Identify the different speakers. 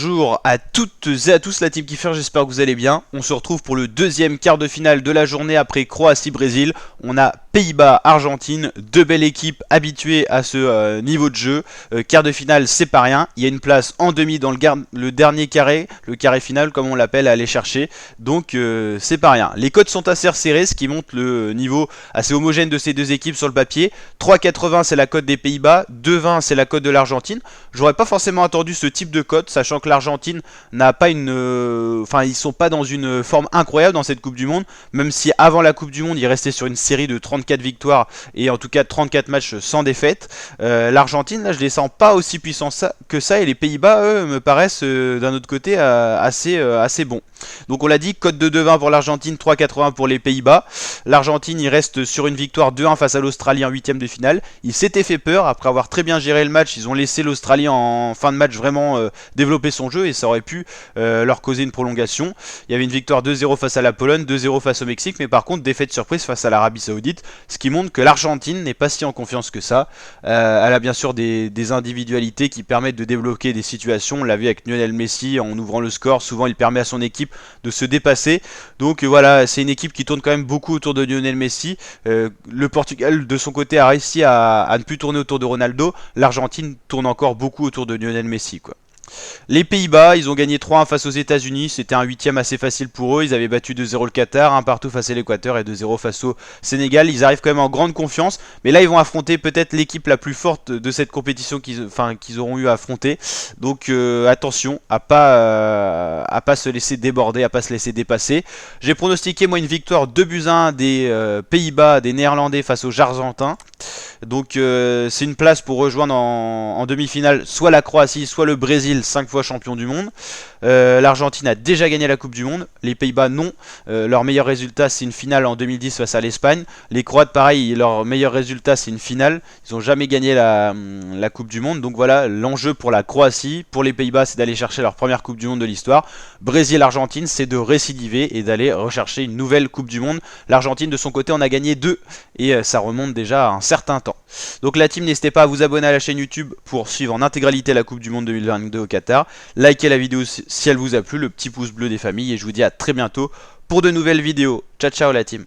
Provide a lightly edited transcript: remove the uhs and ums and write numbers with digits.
Speaker 1: Bonjour à toutes et à tous la team Kiffer, j'espère que vous allez bien. On se retrouve pour le deuxième quart de finale de la journée après Croatie-Brésil. On a Pays-Bas-Argentine, deux belles équipes habituées à ce niveau de jeu. Quart de finale, c'est pas rien. Il y a une place en demi dans le dernier carré, le carré final comme on l'appelle, à aller chercher. Donc c'est pas rien. Les cotes sont assez resserrées, ce qui montre le niveau assez homogène de ces deux équipes sur le papier. 3,80 c'est la cote des Pays-Bas, 2,20 c'est la cote de l'Argentine. J'aurais pas forcément attendu ce type de cote, sachant que l'Argentine n'a pas une... Enfin, ils sont pas dans une forme incroyable dans cette Coupe du Monde, même si avant la Coupe du Monde, ils restaient sur une série de 34 victoires et en tout cas 34 matchs sans défaite. L'Argentine, là, je les sens pas aussi puissants que ça, et les Pays-Bas, eux, me paraissent d'un autre côté assez bons. Donc on l'a dit, cote de 2,20 pour l'Argentine, 3,80 pour les Pays-Bas. L'Argentine, il reste sur une victoire 2-1 face à l'Australie en 8ème de finale. Ils s'étaient fait peur, après avoir très bien géré le match, ils ont laissé l'Australie en fin de match vraiment développer son jeu et ça aurait pu leur causer une prolongation. Il y avait une victoire 2-0 face à la Pologne, 2-0 face au Mexique, mais par contre défaite surprise face à l'Arabie Saoudite, ce qui montre que l'Argentine n'est pas si en confiance que ça. Elle a bien sûr des individualités qui permettent de débloquer des situations. On l'a vu avec Lionel Messi en ouvrant le score, souvent il permet à son équipe de se dépasser. Donc voilà, c'est une équipe qui tourne quand même beaucoup autour de Lionel Messi. Le Portugal de son côté a réussi à ne plus tourner autour de Ronaldo. L'Argentine tourne encore beaucoup autour de Lionel Messi, quoi. Les Pays-Bas, ils ont gagné 3-1 face aux États-Unis, c'était un 8ème assez facile pour eux, ils avaient battu 2-0 le Qatar, 1 partout face à l'Équateur et 2-0 face au Sénégal. Ils arrivent quand même en grande confiance, mais là ils vont affronter peut-être l'équipe la plus forte de cette compétition qu'ils auront eu à affronter. Donc attention à pas se laisser déborder, à pas se laisser dépasser. J'ai pronostiqué moi une victoire 2-1 des Pays-Bas, des Néerlandais face aux Argentins. Donc c'est une place pour rejoindre en demi-finale soit la Croatie, soit le Brésil, 5 fois champion du monde. L'Argentine a déjà gagné la Coupe du Monde, les Pays-Bas non. Leur meilleur résultat c'est une finale en 2010 face à l'Espagne. Les Croates pareil, leur meilleur résultat c'est une finale. Ils n'ont jamais gagné la Coupe du Monde. Donc voilà, l'enjeu pour la Croatie, pour les Pays-Bas c'est d'aller chercher leur première Coupe du Monde de l'histoire. Brésil-Argentine c'est de récidiver et d'aller rechercher une nouvelle Coupe du Monde. L'Argentine de son côté en a gagné 2 et ça remonte déjà à un certain temps. Donc la team, n'hésitez pas à vous abonner à la chaîne YouTube pour suivre en intégralité la Coupe du Monde 2022 au Qatar. Likez la vidéo si elle vous a plu, le petit pouce bleu des familles, et je vous dis à très bientôt pour de nouvelles vidéos. Ciao ciao la team.